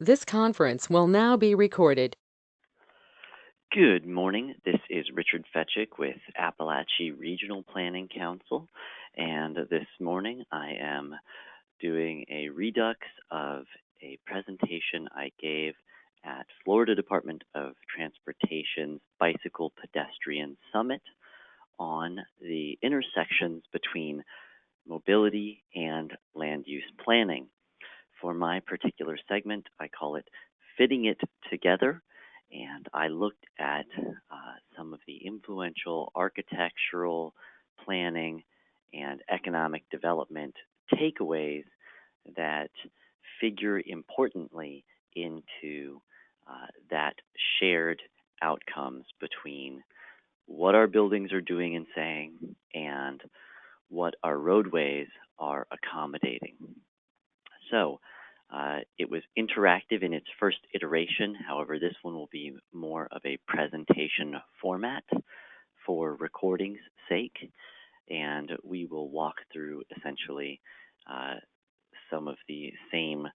This conference will now be recorded. Good morning. This is Richard Fetchick with Appalachia Regional Planning Council, and this morning I am doing a redux of a presentation I gave at Florida Department of Transportation's Bicycle Pedestrian Summit on the intersections between mobility and land use planning. For my particular segment, I call it Fitting It Together, and I looked at some of the influential architectural, planning, and economic development takeaways that figure importantly into that shared outcomes between what our buildings are doing and saying and what our roadways are accommodating. So it was interactive in its first iteration. However, this one will be more of a presentation format for recording's sake. And we will walk through essentially some of the same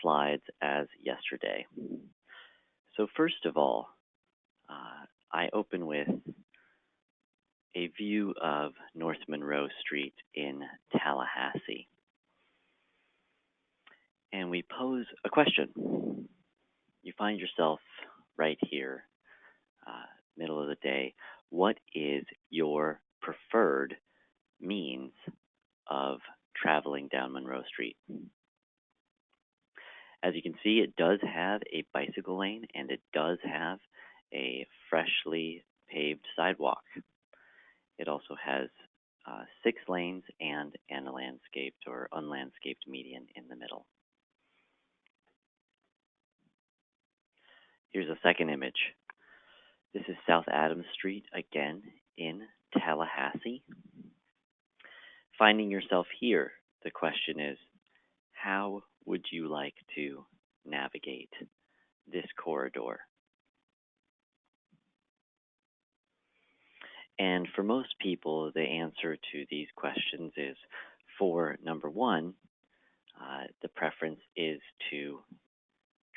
slides as yesterday. So first of all, I open with a view of North Monroe Street in Tallahassee. And we pose a question. You find yourself right here, middle of the day. What is your preferred means of traveling down Monroe Street? As you can see, it does have a bicycle lane and it does have a freshly paved sidewalk. It also has 6 lanes and an landscaped or unlandscaped median in the middle. Here's a second image. This is South Adams Street again in Tallahassee. Finding yourself here, the question is, how would you like to navigate this corridor? And for most people, the answer to these questions is for number one, the preference is to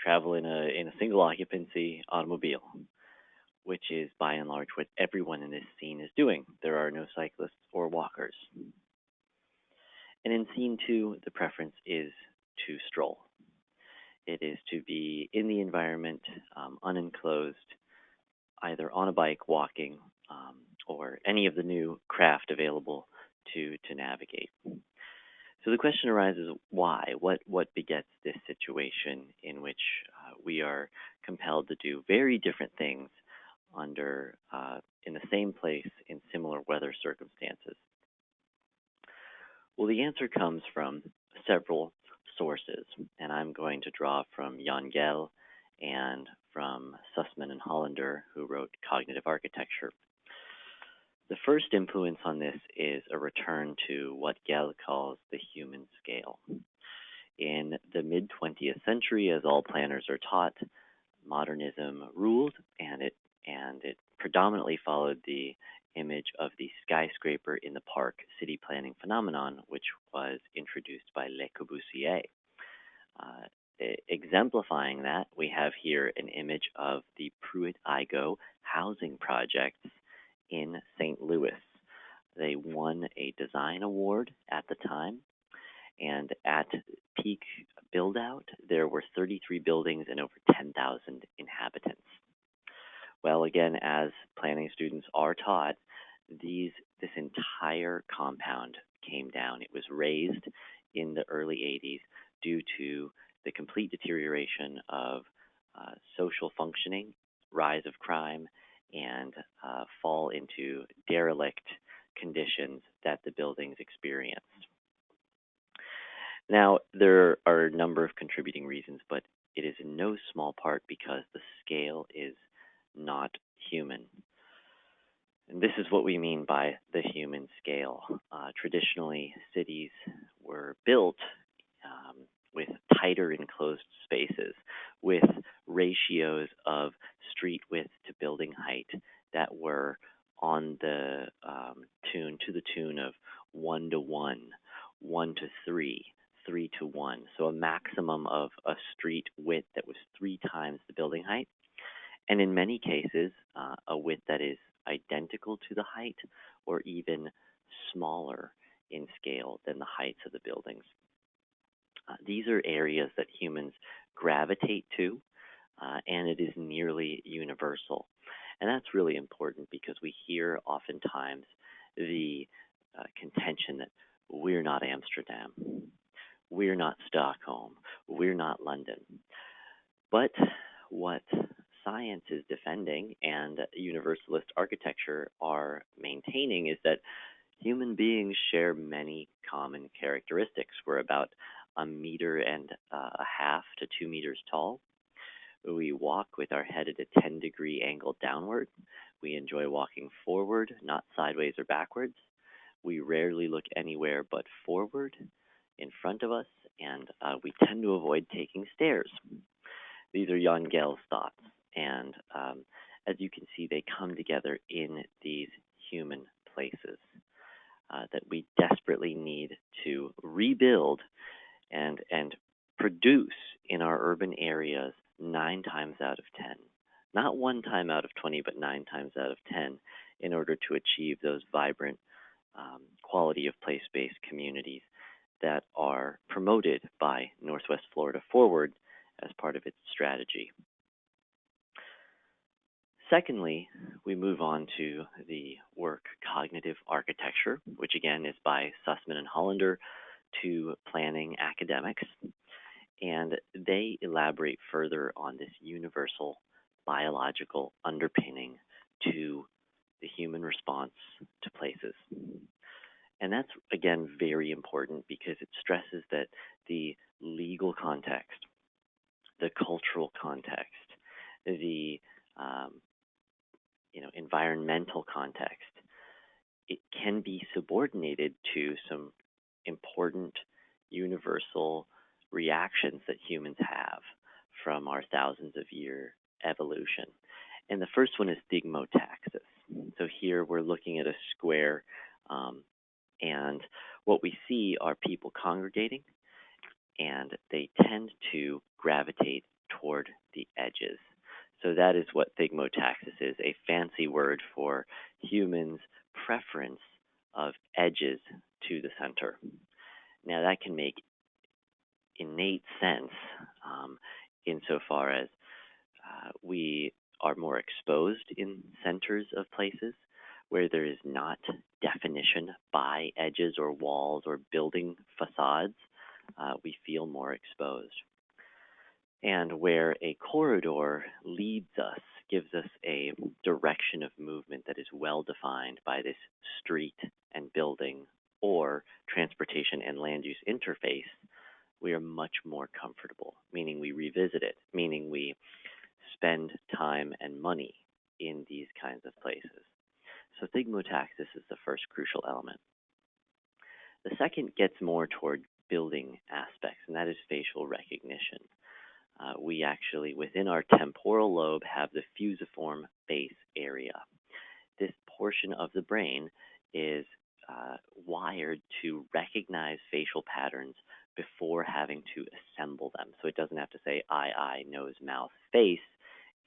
travel in a single occupancy automobile, which is by and large what everyone in this scene is doing. There are no cyclists or walkers. And in scene 2, the preference is to stroll. It is to be in the environment, unenclosed, either on a bike, walking, or any of the new craft available to navigate. So the question arises, why? What begets this situation in which we are compelled to do very different things under in the same place in similar weather circumstances? Well, the answer comes from several sources, and I'm going to draw from Jan Gehl and from Sussman and Hollander, who wrote Cognitive Architecture. The first influence on this is a return to what Gehl calls the human scale. In the mid-20th century, as all planners are taught, modernism ruled, and it predominantly followed the image of the skyscraper in the park city planning phenomenon, which was introduced by Le Corbusier. Exemplifying that, we have here an image of the Pruitt-Igoe housing projects in St. Louis. They won a design award at the time, and at peak build-out, there were 33 buildings and over 10,000 inhabitants. Well, again, as planning students are taught, this entire compound came down. It was razed in the early 80s due to the complete deterioration of social functioning, rise of crime, and fall into derelict conditions that the buildings experienced. Now, there are a number of contributing reasons, but it is in no small part because the scale is not human. And this is what we mean by the human scale. Traditionally, cities were built with tighter enclosed spaces, with ratios of street width to building height that were on the tune of 1 to 1, 1 to 3, 3 to 1, so a maximum of a street width that was 3 times the building height, and in many cases, a width that is identical to the height or even smaller in scale than the heights of the buildings. These are areas that humans gravitate to, and it is nearly universal. And that's really important because we hear oftentimes the contention that we're not Amsterdam, we're not Stockholm, we're not London. But what science is defending and universalist architecture are maintaining is that human beings share many common characteristics. We're about 1.5 to 2 meters tall. We walk with our head at a 10-degree angle downward. We enjoy walking forward, not sideways or backwards. We rarely look anywhere but forward in front of us, and we tend to avoid taking stairs. These are Jan Gehl's thoughts, and as you can see, they come together in these human places that we desperately need to rebuild and produce in our urban areas 9 times out of 10. Not 1 time out of 20, but 9 times out of 10 in order to achieve those vibrant quality of place-based communities that are promoted by Northwest Florida Forward as part of its strategy. Secondly, we move on to the work Cognitive Architecture, which again is by Sussman and Hollander, two planning academics. And they elaborate further on this universal biological underpinning to the human response to places. And that's, again, very important because it stresses that the legal context, the cultural context, the environmental context, it can be subordinated to some important universal reactions that humans have from our thousands of year evolution. And the first one is thigmotaxis. So here we're looking at a square, and what we see are people congregating, and they tend to gravitate toward the edges. So that is what thigmotaxis is, a fancy word for humans' preference of edges to the center. Now that can make innate sense insofar as we are more exposed in centers of places where there is not definition by edges or walls or building facades. We feel more exposed. And where a corridor leads us, gives us a direction of movement that is well defined by this street and building or transportation and land use interface, we are much more comfortable, meaning we revisit it, meaning we spend time and money in these kinds of places. So thigmotaxis is the first crucial element. The second gets more toward building aspects, and that is facial recognition. We actually, within our temporal lobe, have the fusiform face area. This portion of the brain is wired to recognize facial patterns before having to assemble them. So it doesn't have to say eye, nose, mouth, face.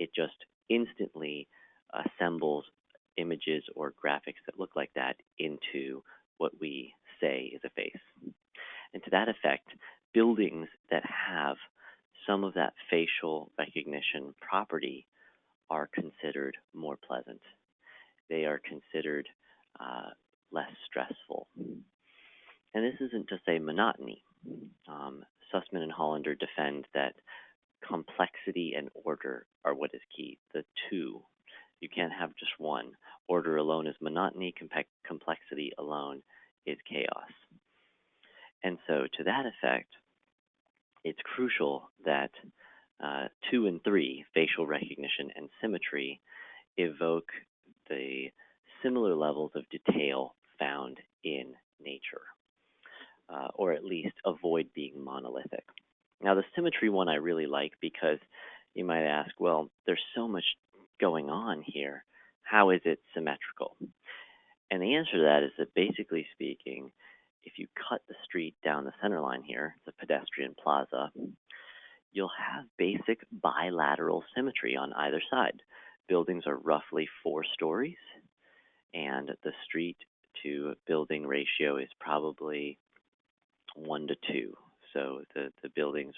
It just instantly assembles images or graphics that look like that into what we say is a face. And to that effect, buildings that have some of that facial recognition property are considered more pleasant. They are considered less stressful. And this isn't to say monotony. Sussman and Hollander defend that complexity and order are what is key, the two. You can't have just one. Order alone is monotony, complexity alone is chaos. And so to that effect, it's crucial that 2 and 3, facial recognition and symmetry, evoke the similar levels of detail found in nature, or at least avoid being monolithic. Now, the symmetry one I really like because you might ask, well, there's so much going on here. How is it symmetrical? And the answer to that is that basically speaking, if you cut the street down the center line here, it's a pedestrian plaza, you'll have basic bilateral symmetry on either side. Buildings are roughly 4 stories, and the street to building ratio is probably 1 to 2. So the buildings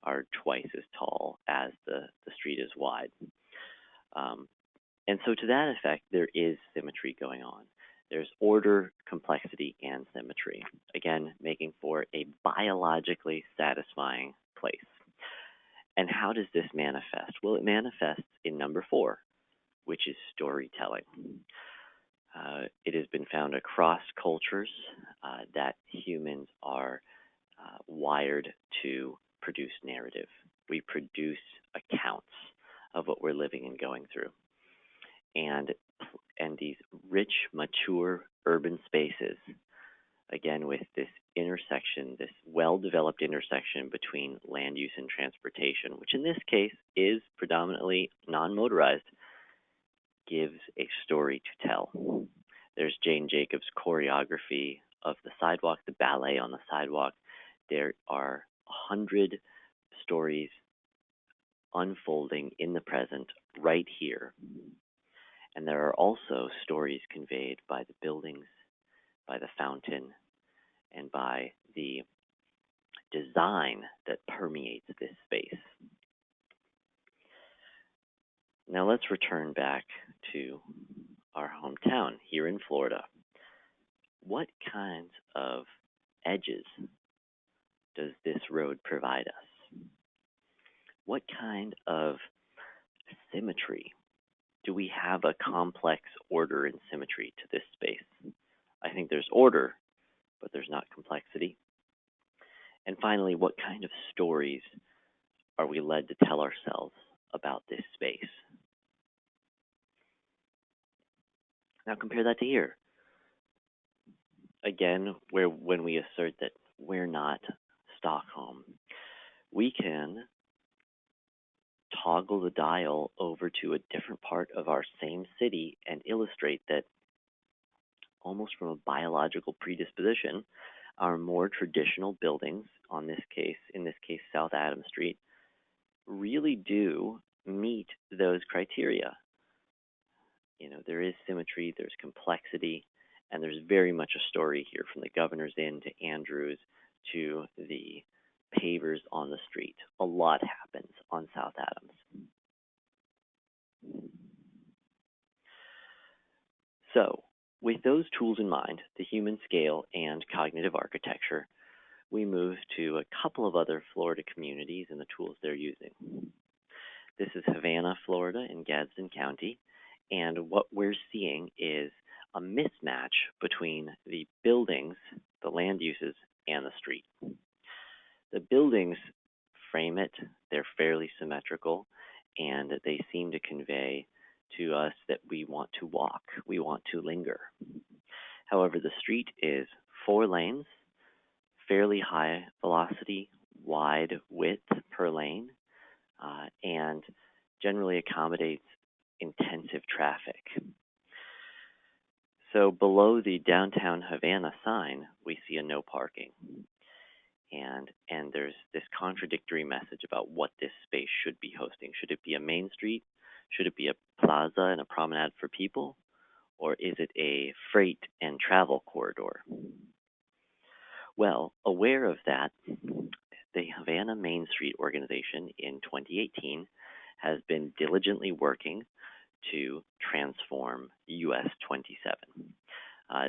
are twice as tall as the street is wide. And so to that effect, there is symmetry going on. There's order, complexity, and symmetry. Again, making for a biologically satisfying place. And how does this manifest? Well, it manifests in number 4, which is storytelling. It has been found across cultures that humans are wired to produce narrative. We produce accounts of what we're living and going through. And these rich, mature urban spaces, again with this intersection, this well-developed intersection between land use and transportation, which in this case is predominantly non-motorized, gives a story to tell. There's Jane Jacobs' choreography of the sidewalk, the ballet on the sidewalk. There are 100 stories unfolding in the present right here. And there are also stories conveyed by the buildings, by the fountain, and by the design that permeates this space. Now let's return back to our hometown here in Florida. What kinds of edges does this road provide us? What kind of symmetry? Do we have a complex order and symmetry to this space? I think there's order, but there's not complexity. And finally, what kind of stories are we led to tell ourselves about this space? Now compare that to here. Again, when we assert that we're not Stockholm, we can toggle the dial over to a different part of our same city and illustrate that almost from a biological predisposition, our more traditional buildings, in this case South Adams Street, really do meet those criteria. There is symmetry, there's complexity, and there's very much a story here from the Governor's Inn to Andrews to the pavers on the street. A lot happens on South Adams. So, with those tools in mind, the human scale and cognitive architecture, we move to a couple of other Florida communities and the tools they're using. This is Havana, Florida in Gadsden County, and what we're seeing is a mismatch between the buildings, the land uses, and the street. The buildings frame it, they're fairly symmetrical, and they seem to convey to us that we want to walk, we want to linger. However, the street is 4 lanes, fairly high velocity, wide width per lane, and generally accommodates intensive traffic. So below the downtown Havana sign, we see a no parking. And there's this contradictory message about what this space should be hosting. Should it be a main street? Should it be a plaza and a promenade for people? Or is it a freight and travel corridor? Well, aware of that, the Havana Main Street organization in 2018 has been diligently working to transform US 27.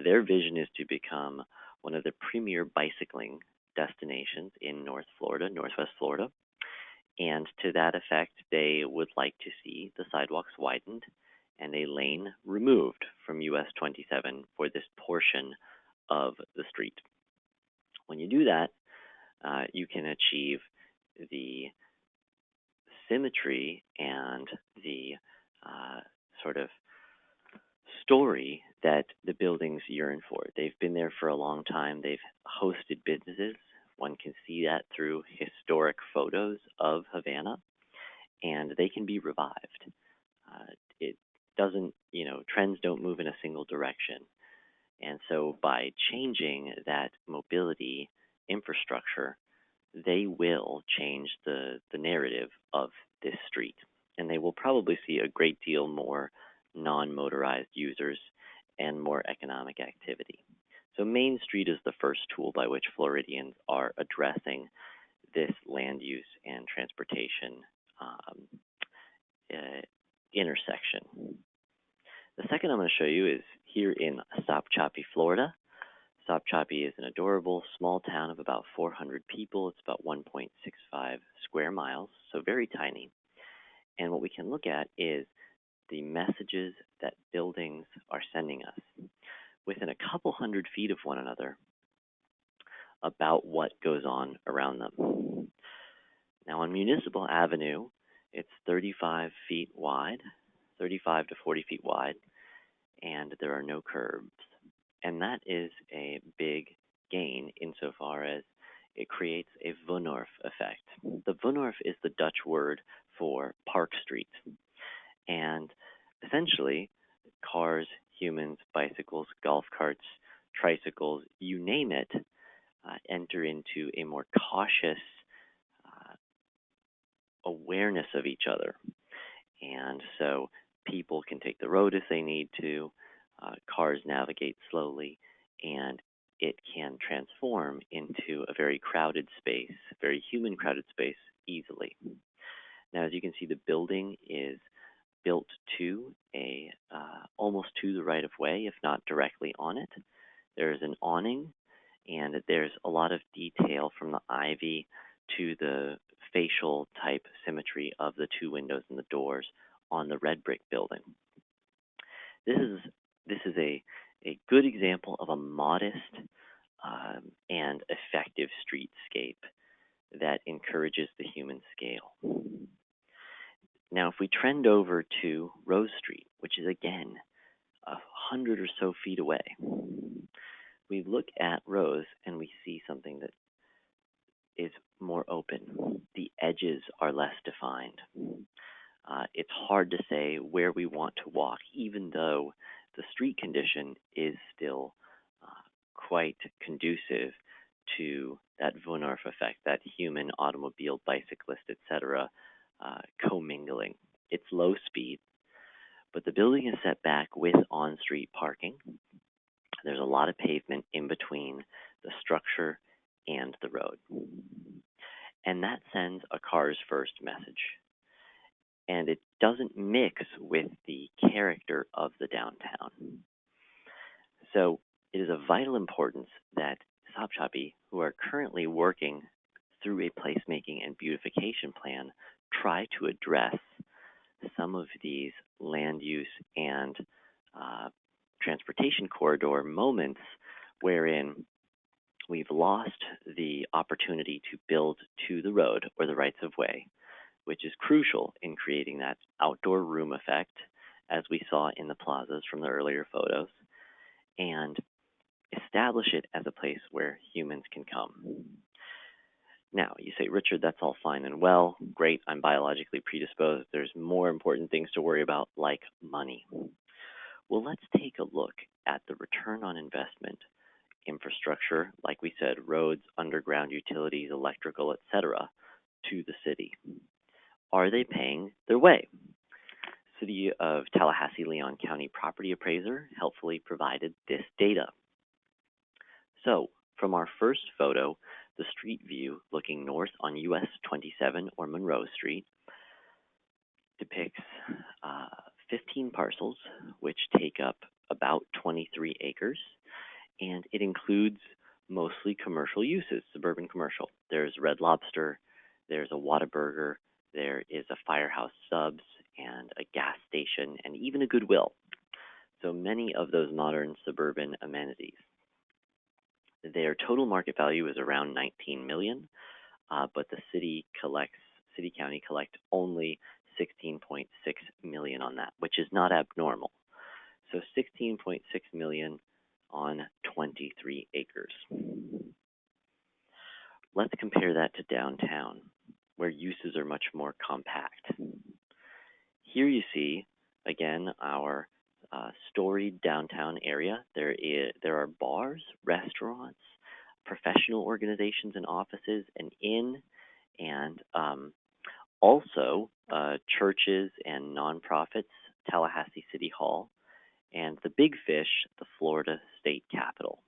Their vision is to become one of the premier bicycling destinations in Northwest Florida. And to that effect, they would like to see the sidewalks widened and a lane removed from US 27 for this portion of the street. When you do that, you can achieve the symmetry and the sort of story that the buildings yearn for. They've been there for a long time. They've hosted businesses. One can see that through historic photos of Havana, and they can be revived. It doesn't, trends don't move in a single direction. And so by changing that mobility infrastructure, they will change the narrative of this street. And they will probably see a great deal more non-motorized users and more economic activity. So Main Street is the first tool by which Floridians are addressing this land use and transportation intersection. The second I'm going to show you is here in Sopchoppy, Florida. Sopchoppy is an adorable small town of about 400 people. It's about 1.65 square miles, so very tiny. And what we can look at is the messages that buildings are sending us within a couple hundred feet of one another about what goes on around them. Now on Municipal Avenue, it's 35 feet wide, 35 to 40 feet wide, and there are no curbs. And that is a big gain insofar as it creates a Wohnhorf effect. The Wohnhorf is the Dutch word for park street. And essentially, cars, humans, bicycles, golf carts, tricycles, you name it, enter into a more cautious awareness of each other. And so people can take the road if they need to, cars navigate slowly, and it can transform into a very crowded space, very human crowded space, easily. Now, as you can see, the building is built to almost to the right of way, if not directly on it. There's an awning, and there's a lot of detail from the ivy to the facial type symmetry of the two windows and the doors on the red brick building. This is a good example of a modest and effective streetscape that encourages the human scale. Now, if we trend over to Rose Street, which is again 100 or so feet away, we look at Rose and we see something that is more open. The edges are less defined. It's hard to say where we want to walk, even though the street condition is still quite conducive to that Wohnhorf effect, that human, automobile, bicyclist, etc. Commingling. It's low speed, but the building is set back with on-street parking. There's a lot of pavement in between the structure and the road. And that sends a cars first message. And it doesn't mix with the character of the downtown. So it is of vital importance that Sopchoppy, who are currently working through a placemaking and beautification plan, try to address some of these land use and transportation corridor moments wherein we've lost the opportunity to build to the road or the rights of way, which is crucial in creating that outdoor room effect, as we saw in the plazas from the earlier photos, and establish it as a place where humans can come. Now, you say, Richard, that's all fine and well. Great, I'm biologically predisposed. There's more important things to worry about, like money. Well, let's take a look at the return on investment infrastructure, like we said, roads, underground utilities, electrical, etc., to the city. Are they paying their way? City of Tallahassee Leon County property appraiser helpfully provided this data. So, from our first photo, the street view looking north on US 27 or Monroe Street depicts 15 parcels, which take up about 23 acres, and it includes mostly commercial uses, suburban commercial. There's Red Lobster, there's a Whataburger, there is a Firehouse Subs, and a gas station, and even a Goodwill. So many of those modern suburban amenities. Their total market value is around $19 million, but the city county collect only $16.6 million on that, which is not abnormal. So $16.6 million on 23 acres. Let's compare that to downtown, where uses are much more compact. Here you see, again, our storied downtown area. There are bars, restaurants, professional organizations and offices, an inn, and also churches and nonprofits, Tallahassee City Hall, and the big fish, the Florida State Capitol.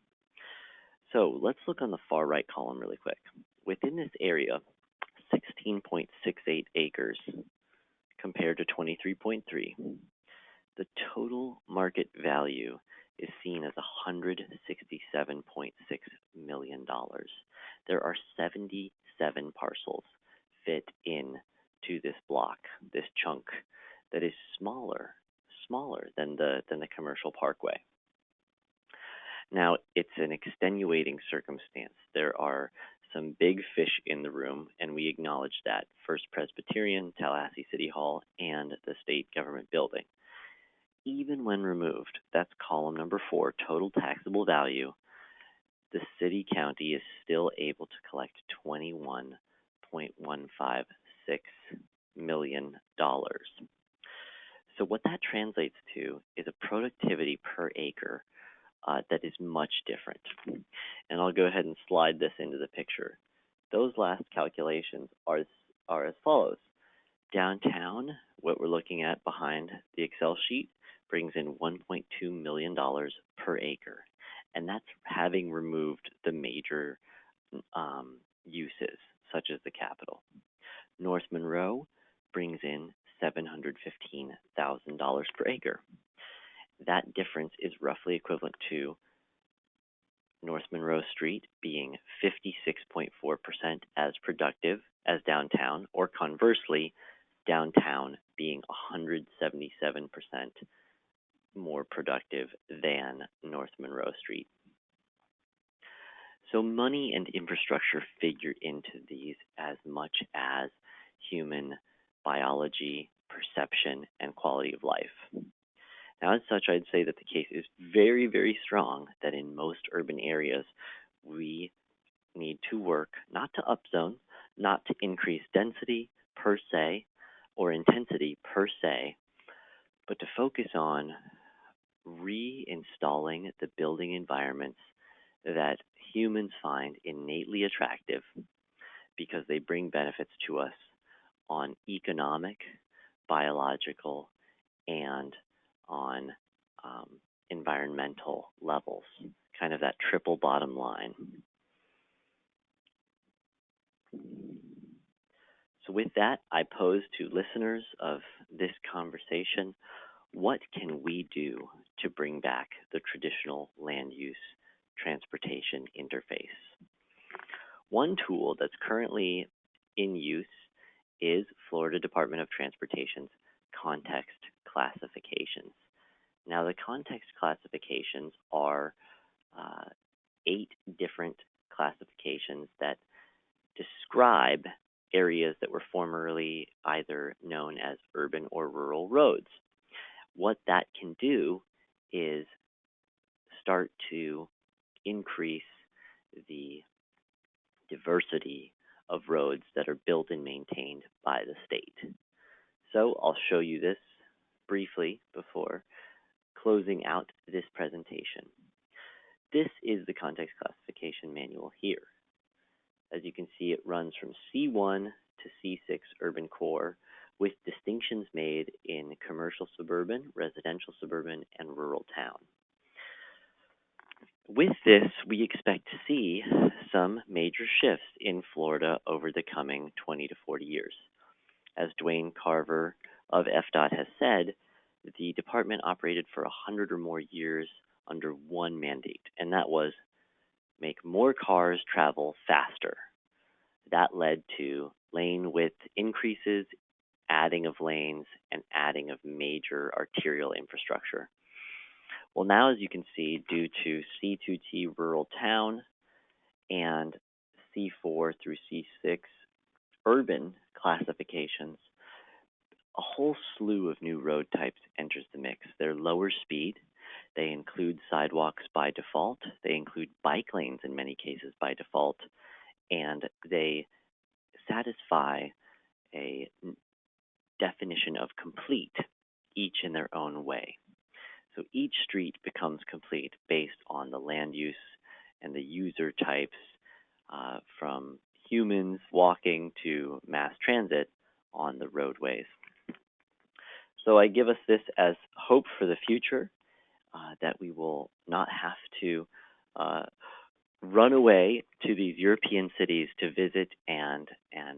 So let's look on the far right column really quick. Within this area, 16.68 acres compared to 23.3. The total market value is seen as $167.6 million. There are 77 parcels fit in to this block, this chunk that is smaller than the commercial parkway. Now, it's an extenuating circumstance. There are some big fish in the room, and we acknowledge that. First Presbyterian, Tallahassee City Hall, and the state government building. Even when removed, that's column number 4, total taxable value, the city-county is still able to collect $21.156 million. So what that translates to is a productivity per acre that is much different. And I'll go ahead and slide this into the picture. Those last calculations are as follows. Downtown, what we're looking at behind the Excel sheet, brings in $1.2 million per acre. And that's having removed the major uses, such as the Capitol. North Monroe brings in $715,000 per acre. That difference is roughly equivalent to North Monroe Street being 56.4% as productive as downtown, or conversely, downtown being 177% more productive than North Monroe Street. So money and infrastructure figure into these as much as human biology, perception, and quality of life. Now, as such, I'd say that the case is very, very strong that in most urban areas, we need to work not to upzone, not to increase density per se, or intensity per se, but to focus on reinstalling the building environments that humans find innately attractive because they bring benefits to us on economic, biological, and on environmental levels, kind of that triple bottom line. So with that, I pose to listeners of this conversation, what can we do to bring back the traditional land use transportation interface? One tool that's currently in use is Florida Department of Transportation's context classifications. Now, the context classifications are 8 different classifications that describe areas that were formerly either known as urban or rural roads. What that can do is start to increase the diversity of roads that are built and maintained by the state. So I'll show you this briefly before closing out this presentation. This is the context classification manual here. As you can see, it runs from C1 to C6 urban core with distinctions made in commercial suburban, residential suburban, and rural town. With this, we expect to see some major shifts in Florida over the coming 20 to 40 years. As Dwayne Carver of FDOT has said, the department operated for 100 or more years under one mandate, and that was make more cars travel faster. That led to lane width increases, adding of lanes, and adding of major arterial infrastructure. Well, now, as you can see, due to C2T rural town and C4 through C6 urban classifications, a whole slew of new road types enters the mix. They're lower speed. They include sidewalks by default. They include bike lanes in many cases by default. And they satisfy a definition of complete, each in their own way. So each street becomes complete based on the land use and the user types, from humans walking to mass transit on the roadways. So I give us this as hope for the future, that we will not have to uh, run away to these European cities to visit and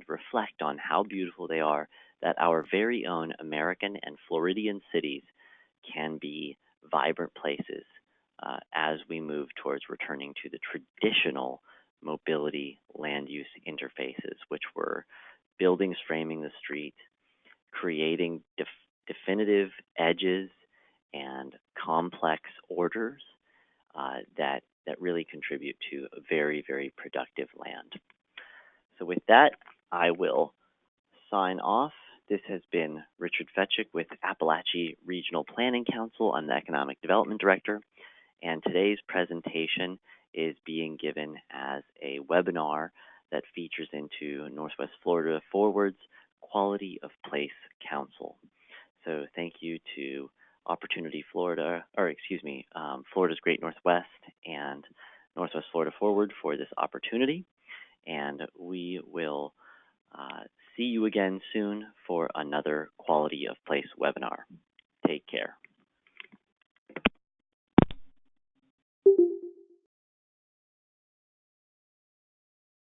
reflect on how beautiful they are, that our very own American and Floridian cities can be vibrant places, as we move towards returning to the traditional mobility land use interfaces, which were buildings framing the street, creating definitive edges and complex orders, that really contribute to a very, very productive land. So with that, I will sign off. This has been Richard Fetchick with Appalachia Regional Planning Council. I'm the Economic Development Director, and today's presentation is being given as a webinar that features into Northwest Florida Forward's Quality of Place Council. So thank you to Opportunity Florida, Florida's Great Northwest and Northwest Florida Forward for this opportunity. And we will see you again soon for another Quality of Place webinar. Take care.